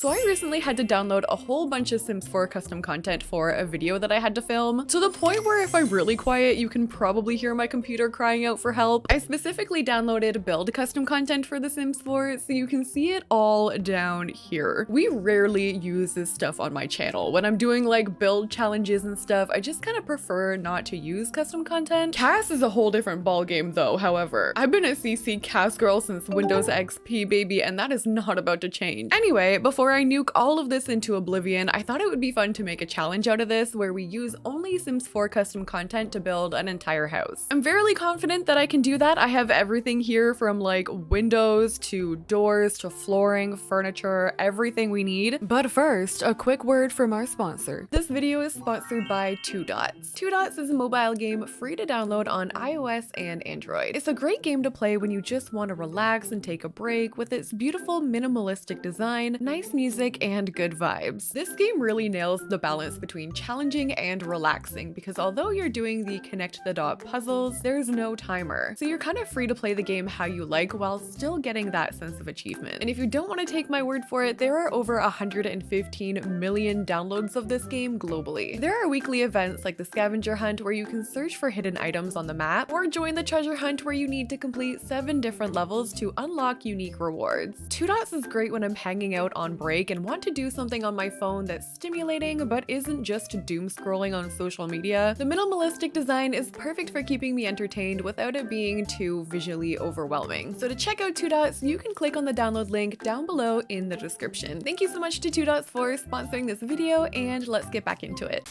So I recently had to download a whole bunch of Sims 4 custom content for a video that I had to film, to the point where if I'm really quiet, you can probably hear my computer crying out for help. I specifically downloaded build custom content for The Sims 4, so you can see it all down here. We rarely use this stuff on my channel. When I'm doing like build challenges and stuff, I just kind of prefer not to use custom content. CAS is a whole different ballgame though, however. I've been a CC CAS girl since Windows XP, baby, and that is not about to change. Anyway, before I nuke all of this into oblivion, I thought it would be fun to make a challenge out of this where we use only Sims 4 custom content to build an entire house. I'm fairly confident that I can do that. I have everything here from like windows to doors to flooring, furniture, everything we need. But first, a quick word from our sponsor. This video is sponsored by 2 Dots. 2 Dots is a mobile game free to download on iOS and Android. It's a great game to play when you just want to relax and take a break with its beautiful minimalistic design, nice music, and good vibes. This game really nails the balance between challenging and relaxing because although you're doing the connect the dot puzzles, there's no timer. So you're kind of free to play the game how you like while still getting that sense of achievement. And if you don't want to take my word for it, there are over 115 million downloads of this game globally. There are weekly events like the scavenger hunt where you can search for hidden items on the map, or join the treasure hunt where you need to complete 7 different levels to unlock unique rewards. 2 Dots is great when I'm hanging out on break and want to do something on my phone that's stimulating but isn't just doom scrolling on social media. The minimalistic design is perfect for keeping me entertained without it being too visually overwhelming. So to check out 2 Dots, you can click on the download link down below in the description. Thank you so much to 2 Dots for sponsoring this video, and let's get back into it.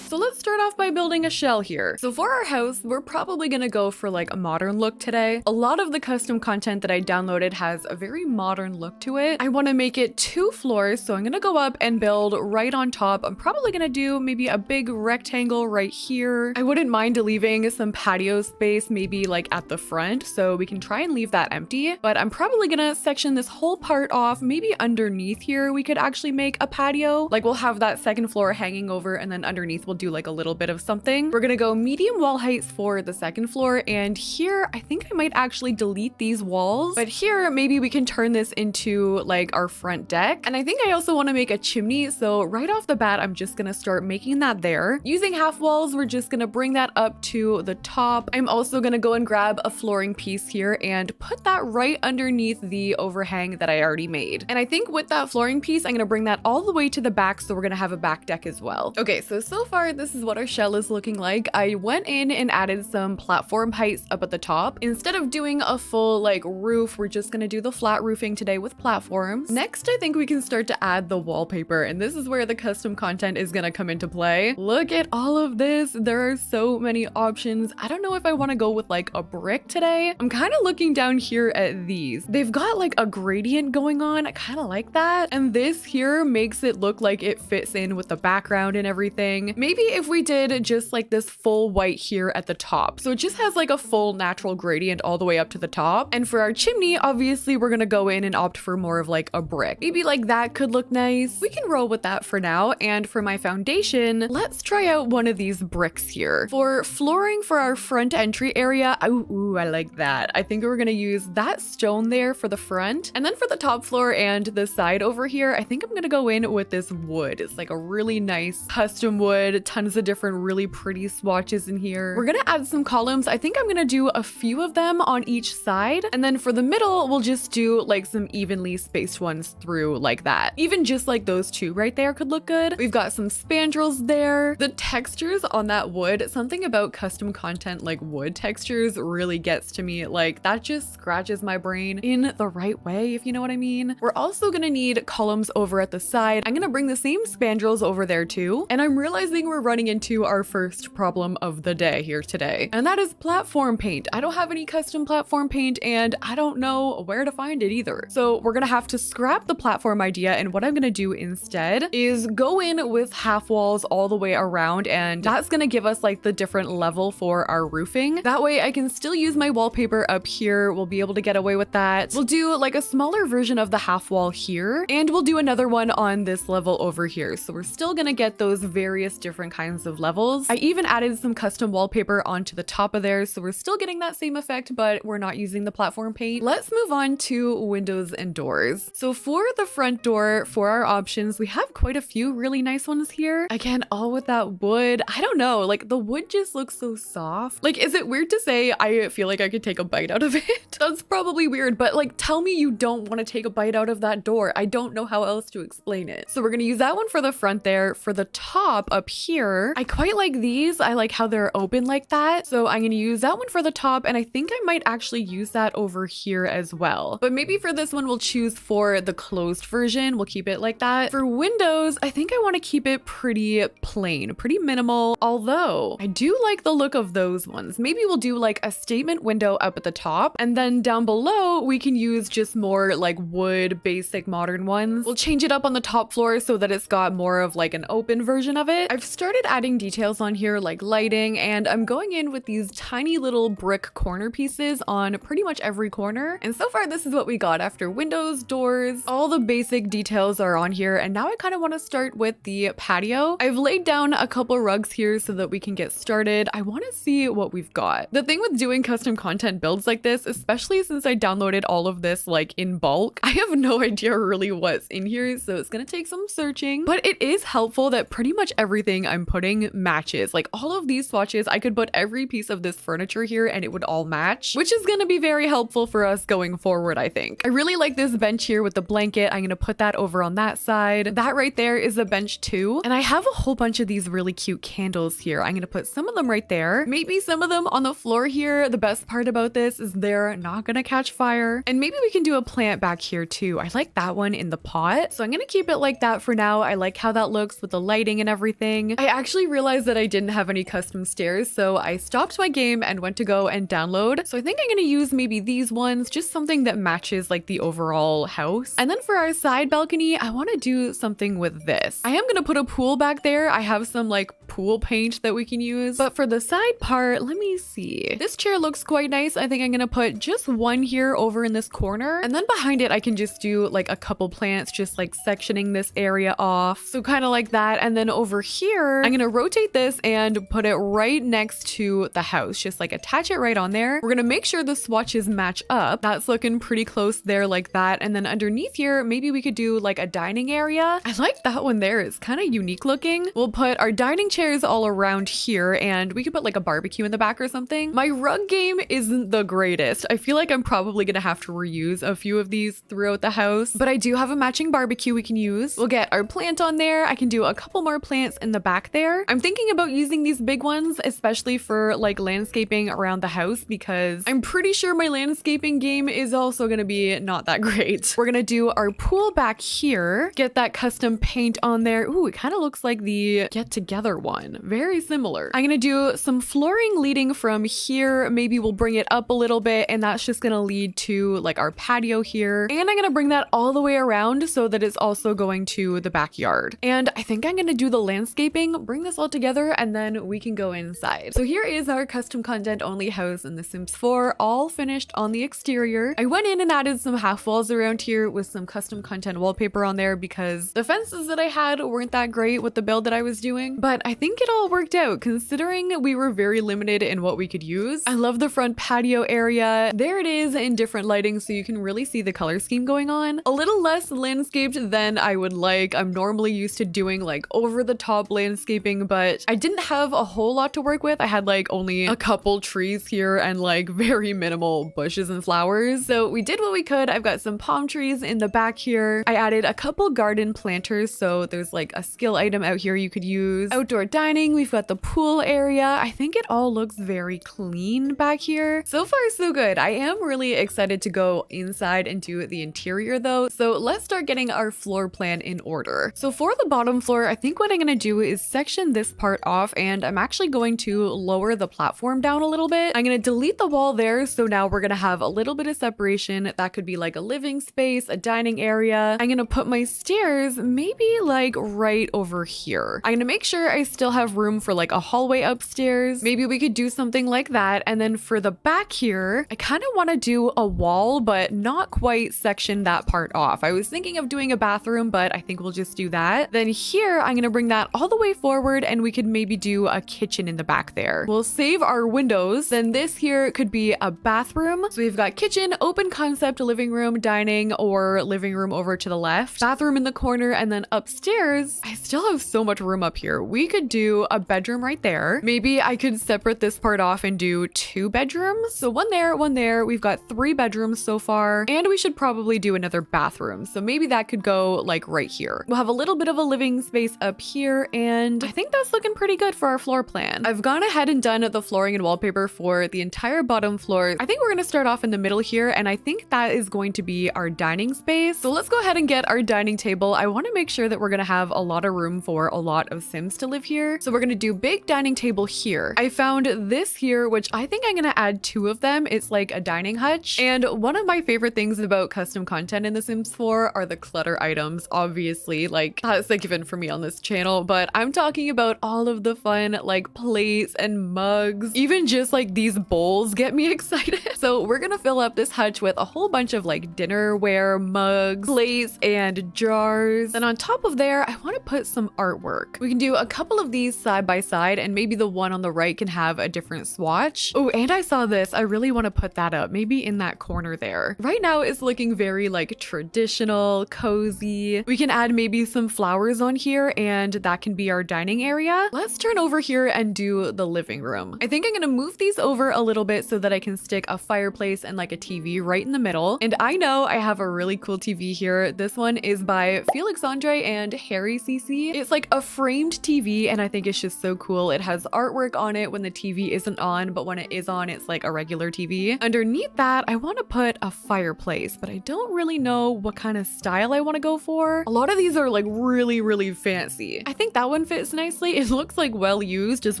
So let's start off by building a shell here. So for our house, we're probably gonna go for like a modern look today. A lot of the custom content that I downloaded has a very modern look to it. I wanna make it 2 floors, so I'm gonna go up and build right on top. I'm probably gonna do maybe a big rectangle right here. I wouldn't mind leaving some patio space maybe like at the front, so we can try and leave that empty. But I'm probably gonna section this whole part off. Maybe underneath here, we could actually make a patio. Like we'll have that second floor hanging over, and then underneath we'll do like a little bit of something. We're gonna go medium wall heights for the second floor, and here I think I might actually delete these walls, but here maybe we can turn this into like our front deck. And I think I also want to make a chimney, so right off the bat I'm just gonna start making that there. Using half walls, we're just gonna bring that up to the top. I'm also gonna go and grab a flooring piece here and put that right underneath the overhang that I already made. And I think with that flooring piece I'm gonna bring that all the way to the back, so we're gonna have a back deck as well. Okay, so far this is what our shell is looking like. I went in and added some platform heights up at the top. Instead of doing a full like roof, we're just gonna do the flat roofing today with platforms. Next, I think we can start to add the wallpaper, and this is where the custom content is gonna come into play. Look at all of this. There are so many options. I don't know if I want to go with like a brick today. I'm kind of looking down here at these. They've got like a gradient going on. I kind of like that. And this here makes it look like it fits in with the background and everything. Maybe if we did just like this full white here at the top, so it just has like a full natural gradient all the way up to the top. And for our chimney, obviously we're gonna go in and opt for more of like a brick. Maybe like that could look nice. We can roll with that for now. And for my foundation, let's try out one of these bricks here. For flooring for our front entry area, ooh, I like that. I think we're gonna use that stone there for the front. And then for the top floor and the side over here, I think I'm gonna go in with this wood. It's like a really nice custom wood, tons of different really pretty swatches in here. We're gonna add some columns. I think I'm gonna do a few of them on each side, and then for the middle we'll just do like some evenly spaced ones through like that. Even just like those 2 right there could look good. We've got some spandrels there. The textures on that wood, something about custom content like wood textures really gets to me. Like that just scratches my brain in the right way, if you know what I mean. We're also gonna need columns over at the side. I'm gonna bring the same spandrels over there too, and I'm realizing we're running into our first problem of the day here today, and that is platform paint. I don't have any custom platform paint, and I don't know where to find it either. So we're gonna have to scrap the platform idea, and what I'm gonna do instead is go in with half walls all the way around, and that's gonna give us like the different level for our roofing. That way I can still use my wallpaper up here. We'll be able to get away with that. We'll do like a smaller version of the half wall here, and we'll do another one on this level over here. So we're still gonna get those various different kinds of levels. I even added some custom wallpaper onto the top of there, so we're still getting that same effect, but we're not using the platform paint. Let's move on to windows and doors. So for the front door for our options, we have quite a few really nice ones here. Again, all with that wood. I don't know, like the wood just looks so soft. Like, is it weird to say I feel like I could take a bite out of it? That's probably weird, but like tell me you don't want to take a bite out of that door. I don't know how else to explain it. So we're gonna use that one for the front there. For the top up here, I quite like these. I like how they're open like that. So I'm gonna use that one for the top, and I think I might actually use that over here as well. But maybe for this one, we'll choose for the closed version. We'll keep it like that. For windows, I think I want to keep it pretty plain, pretty minimal, although I do like the look of those ones. Maybe we'll do like a statement window up at the top, and then down below we can use just more like wood basic modern ones. We'll change it up on the top floor so that it's got more of like an open version of it. I've started adding details on here like lighting, and I'm going in with these tiny little brick corner pieces on pretty much every corner. And so far this is what we got after windows, doors, all the basic details are on here. And now I kind of want to start with the patio. I've laid down a couple rugs here so that we can get started. I want to see what we've got. The thing with doing custom content builds like this, especially since I downloaded all of this like in bulk, I have no idea really what's in here, so it's gonna take some searching. But it is helpful that pretty much everything I'm putting matches. Like all of these swatches, I could put every piece of this furniture here and it would all match, which is gonna be very helpful for us going forward, I think. I really like this bench here with the blanket. I'm gonna put that over on that side. That right there is a bench too. And I have a whole bunch of these really cute candles here. I'm gonna put some of them right there, maybe some of them on the floor here. The best part about this is they're not gonna catch fire. And maybe we can do a plant back here too. I like that one in the pot, so I'm gonna keep it like that for now. I like how that looks with the lighting and everything. I actually realized that I didn't have any custom stairs, so I stopped my game and went to go and download. So I think I'm gonna use maybe these ones, just something that matches like the overall house. And then for our side balcony, I want to do something with this. I am gonna put a pool back there. I have some like pool paint that we can use, but for the side part, let me see. This chair looks quite nice. I think I'm gonna put just one here over in this corner, and then behind it I can just do like a couple plants, just like sectioning this area off, so kind of like that. And then over here I'm gonna rotate this and put it right next to the house, just like attach it right on there. We're gonna make sure the swatches match up. That's looking pretty close there like that. And then underneath here, maybe we could do like a dining area. I like that one there. It's kind of unique looking. We'll put our dining chairs all around here, and we could put like a barbecue in the back or something. My rug game isn't the greatest. I feel like I'm probably gonna have to reuse a few of these throughout the house, but I do have a matching barbecue we can use. We'll get our plant on there. I can do a couple more plants in the back there. I'm thinking about using these big ones, especially for like landscaping around the house, because I'm pretty sure my landscaping game is also gonna be not that great. We're gonna do our pool back here, get that custom paint on there. Ooh, it kind of looks like the Get Together one. Very similar. I'm gonna do some flooring leading from here. Maybe we'll bring it up a little bit, and that's just gonna lead to like our patio here. And I'm gonna bring that all the way around so that it's also going to the backyard. And I think I'm gonna do the landscaping, bring this all together, and then we can go inside. So here is our custom content only house in The Sims 4, all finished on the exterior. I went in and added some half walls around here with some custom content wallpaper on there because the fences that I had weren't that great with the build that I was doing, but I think it all worked out considering we were very limited in what we could use. I love the front patio area. There it is in different lighting so you can really see the color scheme going on. A little less landscaped than I would like. I'm normally used to doing like over the top landscaping, but I didn't have a whole lot to work with. I had like only a couple trees here and like very minimal bushes and flowers. So we did what we could. I've got some palm trees in the back here. I added a couple garden planters, so there's like a skill item out here you could use. Outdoor dining, we've got the pool area. I think it all looks very clean back here. So far so good. I am really excited to go inside and do the interior though. So let's start getting our floor plan in order. So for the bottom floor, I think what I'm gonna do is section this part off, and I'm actually going to lower the platform down a little bit. I'm gonna delete the wall there, so now we're gonna have a little bit of separation. That could be like a living space, a dining area. I'm gonna put my stairs maybe like right over here. I'm gonna make sure I still have room for like a hallway upstairs. Maybe we could do something like that. And then for the back here, I kind of want to do a wall, but not quite section that part off. I was thinking of doing a bathroom, but I think we'll just do that. Then here, I'm going to bring that all the way forward and we could maybe do a kitchen in the back there. We'll save our windows. Then this here could be a bathroom. So we've got kitchen, open concept, living room, dining, or living room over to the left, bathroom in the corner, and then upstairs, I still have so much room up here. We could do a bedroom right there. Maybe I could separate this part off and do 2 bedrooms. So one there, one there. We've got 3 bedrooms so far, and we should probably do another bathroom. So maybe that could go like right here. We'll have a little bit of a living space up here, and I think that's looking pretty good for our floor plan. I've gone ahead and done the flooring and wallpaper for the entire bottom floor. I think we're gonna start off in the middle here, and I think that is going to be our dining space. So let's go ahead and get our dining table. I want to make sure that we're gonna have a lot of room for a lot of Sims to live here. So we're gonna do big dining table here. I found this here, which I think I'm gonna add 2 of them. It's like a dining hutch. And one of my favorite things about custom content in The Sims 4 are the clutter items. Obviously, like that's a given for me on this channel, but I'm talking about all of the fun like plates and mugs. Even just like these bowls get me excited. So we're gonna fill up this hutch with a whole bunch of like dinnerware, mugs, plates, and jars. And on top of there, I want to put some artwork. We can do a couple of these side by side, and maybe the one on the right can have a different swatch. Oh, and I saw this. I really want to put that up, maybe in that corner there. Right now it's looking very like traditional, cozy. We can add maybe some flowers on here, and that can be our dining area. Let's turn over here and do the living room. I think I'm gonna move these over a little bit so that I can stick a fireplace and like a TV right in the middle. And I know I have a really cool TV here. This one is by Felix Andre and Harry CC. It's like a framed TV, and I think it's just so cool. It has artwork on it when the TV isn't on, but when it is on, it's like a regular TV. Underneath that, I want to put a fireplace, but I don't really know what kind of style I want to go for. A lot of these are like really fancy. I think that one fits nicely. It looks like well used as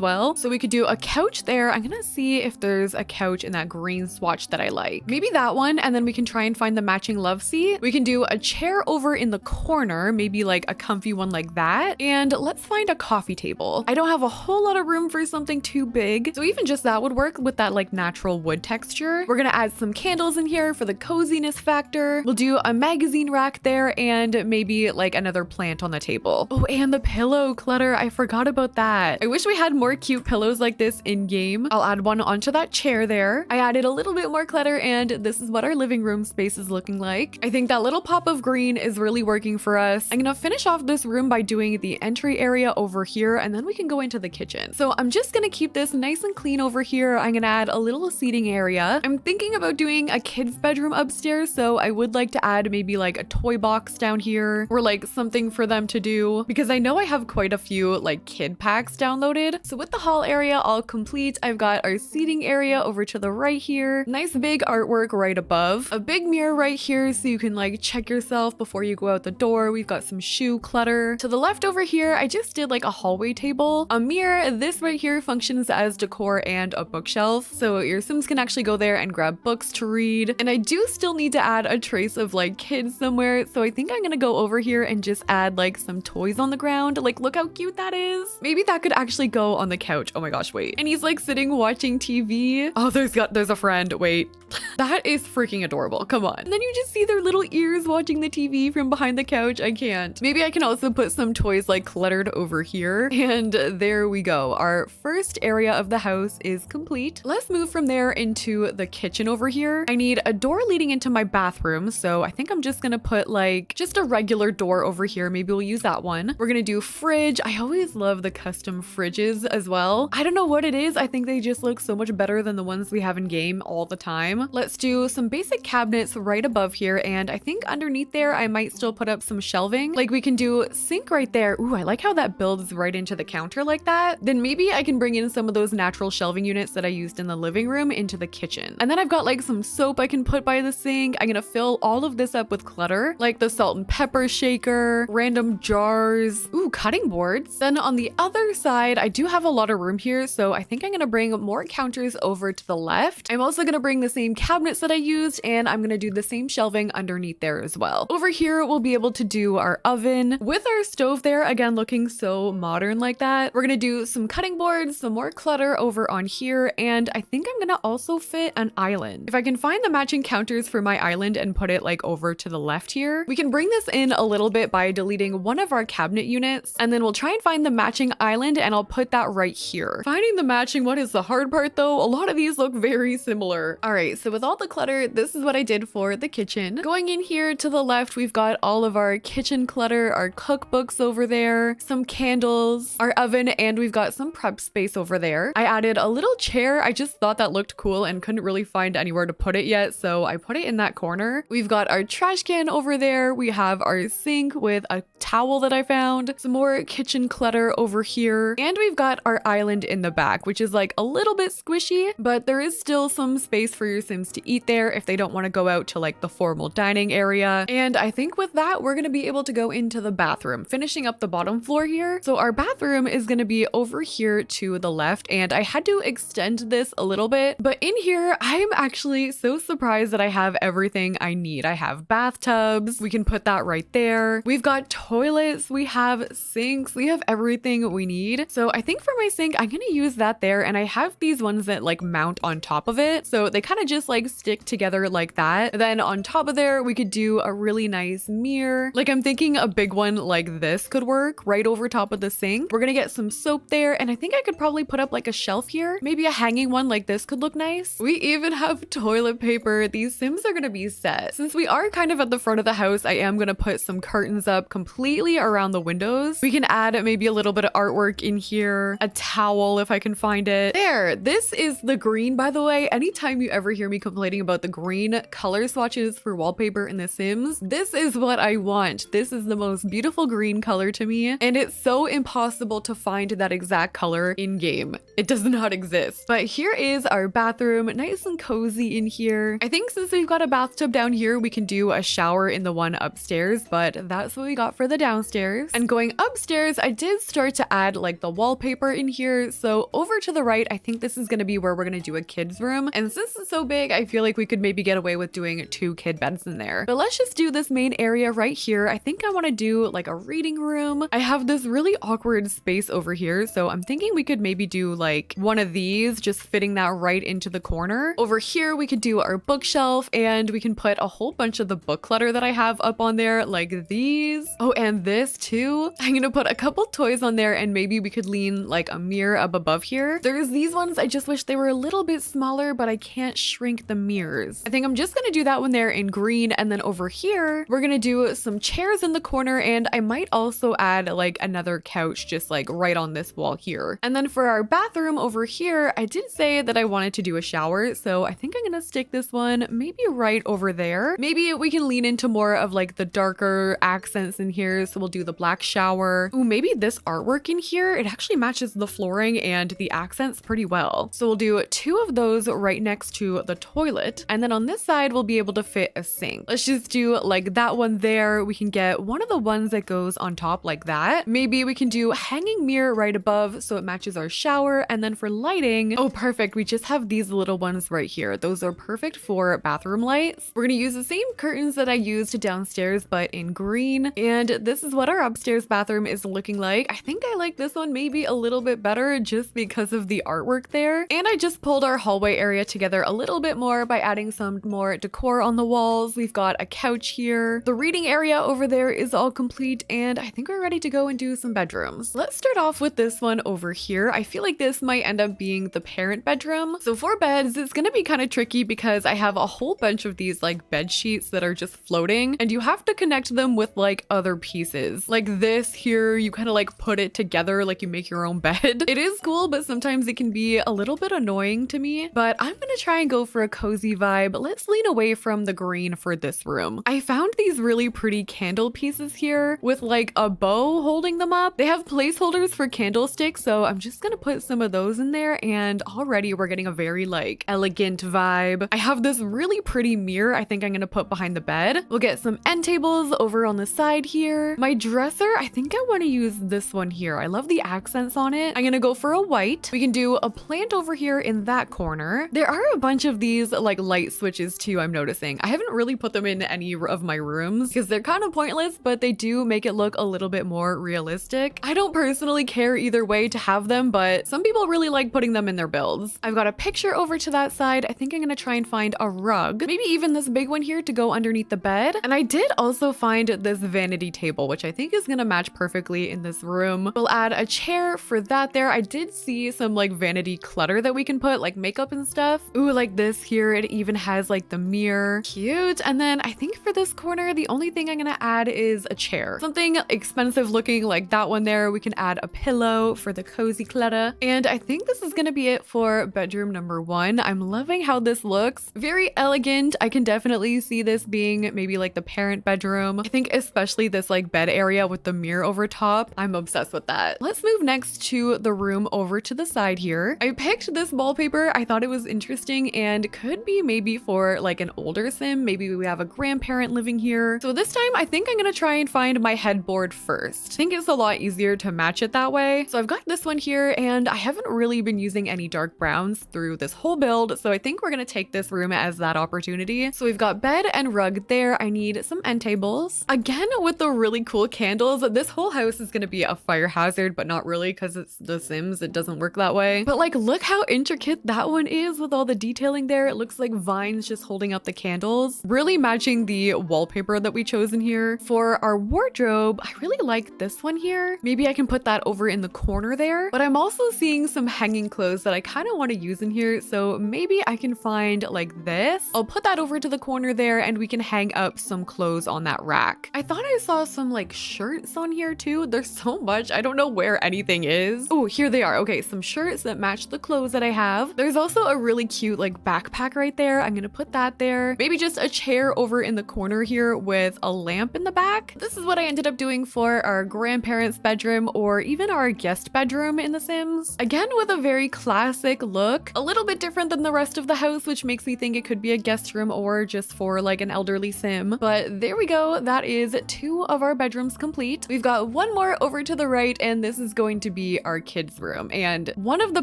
well. So we could do a couch there. I'm gonna see if there's a couch in that green swatch that I like. Maybe that one, and then we can try and find the matching love seat. We can do a chair over in the corner, maybe like a comfy one like that. And let's find a coffee table. I don't have a whole lot of room for something too big, so even just that would work with that like natural wood texture. We're gonna add some candles in here for the coziness factor. We'll do a magazine rack there, and maybe like another plant on the table. Oh, and the pillow clutter. I forgot about that. I wish we had more cute pillows like this in game. I'll add one onto that chair there. I added a little bit more clutter, and this is what our living room space is looking like. I think that little pop of green is really working for us. I'm gonna finish off this room by doing the entry area over here, and then we can go into the kitchen. So I'm just gonna keep this nice and clean over here. I'm gonna add a little seating area. I'm thinking about doing a kid's bedroom upstairs, so I would like to add maybe like a toy box down here, or like something for them to do, because I know I have quite a few like kid packs downloaded. So with the hall area all complete, I've got our seating area over to the right here. Nice big artwork right above. A big mirror right here so you can like check yourself before you go out the door. We've got some shoe clutter. To the left over here, I just did like a hallway table. A mirror, this right here functions as decor and a bookshelf. So your Sims can actually go there and grab books to read. And I do still need to add a trace of like kids somewhere. So I think I'm gonna go over here and just add like some toys on the ground. Like, look how cute that is. Maybe that could actually go on the couch. Oh my gosh, wait. And he's like sitting watching TV. Oh, there's a friend. Wait. That is freaking adorable. Come on. And then you just see their little ears watching the TV from behind the couch. I can't. Maybe I can also put some toys like cluttered over here. And there we go. Our first area of the house is complete. Let's move from there into the kitchen over here. I need a door leading into my bathroom. So I think I'm just gonna put like just a regular door over here. Maybe we'll use that one. We're gonna do fridge. I always love the custom fridges as well. I don't know what it is. I think they just look so much better than the ones we have in game all the time. Let's do some basic cabinets right above here, and I think underneath there I might still put up some shelving. Like we can do sink right there. Ooh, I like how that builds right into the counter like that. Then maybe I can bring in some of those natural shelving units that I used in the living room into the kitchen. And then I've got like some soap I can put by the sink. I'm gonna fill all of this up with clutter, like the salt and pepper shaker, random jars, ooh, cutting boards. Then on the other side, I do have a lot of room here, so I think I'm gonna bring more counters over to the left. I'm also also gonna bring the same cabinets that I used, and I'm gonna do the same shelving underneath there as well. Over here, we'll be able to do our oven with our stove there, again, looking so modern like that. We're gonna do some cutting boards, some more clutter over on here, and I think I'm gonna also fit an island. If I can find the matching counters for my island and put it like over to the left here, we can bring this in a little bit by deleting one of our cabinet units, and then we'll try and find the matching island, and I'll put that right here. Finding the matching one is the hard part though. A lot of these look very similar. All right, so with all the clutter, this is what I did for the kitchen. Going in here to the left, we've got all of our kitchen clutter, our cookbooks over there, some candles, our oven, and we've got some prep space over there. I added a little chair. I just thought that looked cool and couldn't really find anywhere to put it yet, so I put it in that corner. We've got our trash can over there. We have our sink with a towel that I found, some more kitchen clutter over here, and we've got our island in the back, which is like a little bit squishy, but there is still some space for your Sims to eat there if they don't want to go out to like the formal dining area. And I think with that, we're going to be able to go into the bathroom, finishing up the bottom floor here. So our bathroom is going to be over here to the left, and I had to extend this a little bit, but in here, I'm actually so surprised that I have everything I need. I have bathtubs. We can put that right there. We've got toilets. We have sinks. We have everything we need. So I think for my sink, I'm going to use that there, and I have these ones that like mount on top of it. So they kind of just like stick together like that. Then on top of there, we could do a really nice mirror. Like I'm thinking a big one like this could work right over top of the sink. We're going to get some soap there, and I think I could probably put up like a shelf here. Maybe a hanging one like this could look nice. We even have toilet paper. These Sims are going to be set. Since we are kind of at the front of the house, I am going to put some curtains up completely around the windows. We can add maybe a little bit of artwork in here, a towel if I can find it. There, this is the green, by the way. Anytime you ever hear me complaining about the green color swatches for wallpaper in The Sims, this is what I want. This is the most beautiful green color to me, and it's so impossible to find that exact color in game. It does not exist. But here is our bathroom, nice and cozy in here. I think since we've got a bathtub down here, we can do a shower in the one upstairs, but that's what we got for the downstairs. And going upstairs, I did start to add like the wallpaper in here. So over to the right, I think this is going to be where we're going to do a kid's room. And since it's so big, I feel like we could maybe get away with doing 2 kid beds in there. But let's just do this main area right here. I think I want to do like a reading room. I have this really awkward space over here, so I'm thinking we could maybe do like one of these, just fitting that right into the corner. Over here, we could do our bookshelf, and we can put a whole bunch of the book clutter that I have up on there, like these. Oh, and this too. I'm gonna put a couple toys on there, and maybe we could lean like a mirror up above here. There's these ones. I just wish they were a little bit smaller, but I can't shrink the mirrors. I think I'm just gonna do that one there in green, and then over here, we're gonna do some chairs in the corner, and I might also add like another couch just like right on this wall here. And then for our bathroom over here, I did say that I wanted to do a shower, so I think I'm gonna stick this one maybe right over there. Maybe we can lean into more of like the darker accents in here, so we'll do the black shower. Ooh, maybe this artwork in here, it actually matches the flooring and the accents pretty well. So we'll do 2 of those right next to the toilet, and then on this side, we'll be able to fit a sink. Let's just do like that one there. We can get one of the ones that goes on top like that. Maybe we can do hanging mirror right above so it matches our shower, and then for lighting, oh perfect, we just have these little ones right here. Those are perfect for bathroom lights. We're gonna use the same curtains that I used downstairs, but in green, and this is what our upstairs bathroom is looking like. I think I like this one maybe a little bit better just because of the artwork there. And I just pulled our hallway area together a little bit more by adding some more decor on the walls. We've got a couch here. The reading area over there is all complete, and I think we're ready to go and do some bedrooms. Let's start off with this one over here. I feel like this might end up being the parent bedroom. So for beds, it's gonna be kind of tricky because I have a whole bunch of these like bed sheets that are just floating, and you have to connect them with like other pieces. Like this here, you kind of like put it together like you make your own bed. It is cool, but sometimes it can be a little bit annoying to me, but I'm gonna try and go for a cozy vibe. Let's lean away from the green for this room. I found these really pretty candle pieces here with like a bow holding them up. They have placeholders for candlesticks, so I'm just gonna put some of those in there, and already we're getting a very like elegant vibe. I have this really pretty mirror I think I'm gonna put behind the bed. We'll get some end tables over on the side here. My dresser, I think I want to use this one here. I love the accents on it. I'm gonna go for a white. We can do a plant over here in that corner. There are a bunch of these like light switches too, I'm noticing. I haven't really put them in any of my rooms because they're kind of pointless, but they do make it look a little bit more realistic. I don't personally care either way to have them, but some people really like putting them in their builds. I've got a picture over to that side. I think I'm gonna try and find a rug, maybe even this big one here to go underneath the bed. And I did also find this vanity table, which I think is gonna match perfectly in this room. We'll add a chair for that there. I did see some like vanity clutter that we can put, like makeup and stuff. Ooh, like this here. It even has like the mirror. Cute. And then I think for this corner, the only thing I'm gonna add is a chair. Something expensive looking like that one there. We can add a pillow for the cozy clutter. And I think this is gonna be it for bedroom number 1. I'm loving how this looks. Very elegant. I can definitely see this being maybe like the parent bedroom. I think especially this like bed area with the mirror over top. I'm obsessed with that. Let's move next to the room over to the side here. I picked this wallpaper. I thought it was interesting and could be maybe for like an older sim. Maybe we have a grandparent living here. So this time I think I'm gonna try and find my headboard first. I think it's a lot easier to match it that way. So I've got this one here and I haven't really been using any dark browns through this whole build. So I think we're gonna take this room as that opportunity. So we've got bed and rug there. I need some end tables. Again, with the really cool candles, this whole house is gonna be a fire hazard, but not really because it's The Sims. It doesn't work that way. But like, look how intricate that one is with all the detailing there. It looks like vines just holding up the candles. Really matching the wallpaper that we chose in here. For our wardrobe, I really like this one here. Maybe I can put that over in the corner there. But I'm also seeing some hanging clothes that I kind of want to use in here. So maybe I can find like this. I'll put that over to the corner there and we can hang up some clothes on that rack. I thought I saw some like shirts on here too. There's so much. I don't know where anything is. Oh, here they are. Okay, some shirts that match the clothes that I have. There's also a really cute like backpack right there. I'm gonna put that there. Maybe just a chair over in the corner here with a lamp in the back. This is what I ended up doing for our grandparents' bedroom or even our guest bedroom in The Sims. Again, with a very classic look. A little bit different than the rest of the house, which makes me think it could be a guest room or just for like an elderly sim. But there we go. That is 2 of our bedrooms complete. We've got one more over to the right, and this is going to be our kids' room. And one of the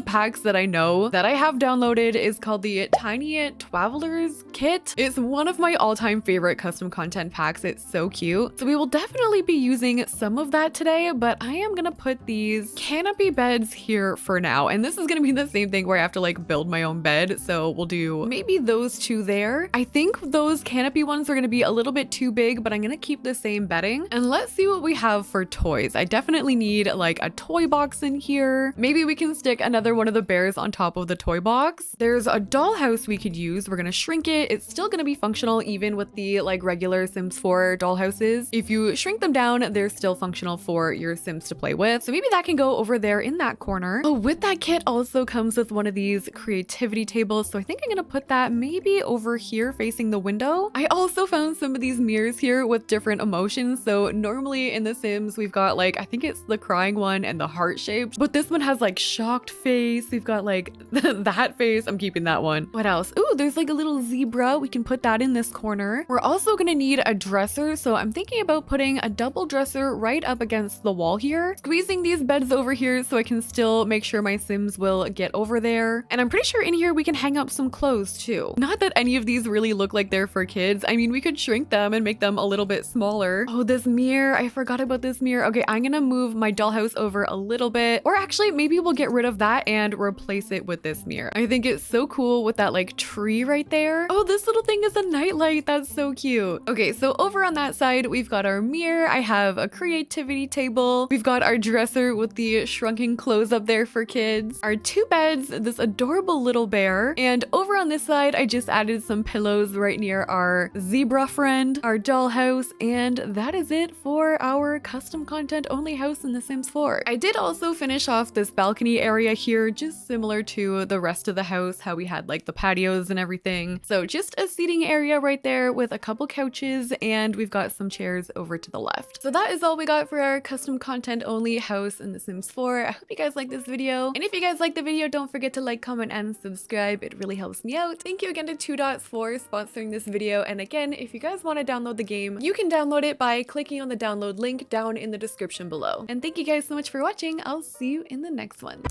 packs that I know that I have downloaded is called the Tiny Travelers Kit. It's one of my all-time favorite custom content packs. It's so cute. So we will definitely be using some of that today, but I am gonna put these canopy beds here for now. And this is gonna be the same thing where I have to like build my own bed. So we'll do maybe those 2 there. I think those canopy ones are gonna be a little bit too big, but I'm gonna keep the same bedding. And let's see what we have for toys. I definitely need like a toy box in here. Maybe we can stick another one of the bears on top of the toy box. There's a dollhouse we could use. We're gonna shrink it. It's still gonna be functional even with the like regular Sims 4 dollhouses. If you shrink them down, they're still functional for your Sims to play with. So maybe that can go over there in that corner. Oh, with that kit also comes with one of these creativity tables. So I think I'm gonna put that maybe over here facing the window. I also found some of these mirrors here with different emotions. So normally in The Sims, we've got like, I think it's the crying one and the heart shaped, but this one has like shocked face. We've got like that face. I'm keeping that one. What else? Ooh, there's like a little zebra. We can put that in this corner. We're also gonna need a dresser. So I'm thinking about putting a double dresser right up against the wall here, squeezing these beds over here so I can still make sure my Sims will get over there. And I'm pretty sure in here we can hang up some clothes too. Not that any of these really look like they're for kids. I mean, we could shrink them and make them a little bit smaller. Oh, this mirror. I forgot about this mirror. Okay, I'm gonna move my dollhouse over a little bit, or actually maybe we'll get rid of that and replace it with this mirror. I think it's so cool with that like tree right there. Oh, this little thing is a nightlight. That's so cute. Okay, so over on that side, we've got our mirror. I have a creativity table. We've got our dresser with the shrunken clothes up there for kids. Our 2 beds, this adorable little bear. And over on this side, I just added some pillows right near our zebra friend, our dollhouse, and that is it for our custom content only house in The Sims 4. I did also finish off this balcony area here, just similar to the rest of the house, how we had like the patios and everything. So just a seating area right there with a couple couches, and we've got some chairs over to the left. So that is all we got for our custom content only house in The Sims 4. I hope you guys liked this video. And if you guys liked the video, don't forget to like, comment, and subscribe. It really helps me out. Thank you again to 2 Dots for sponsoring this video. And again, if you guys want to download the game, you can download it by clicking on the download link down in the description below. And thank you guys so much for watching. I'll see you in the next one.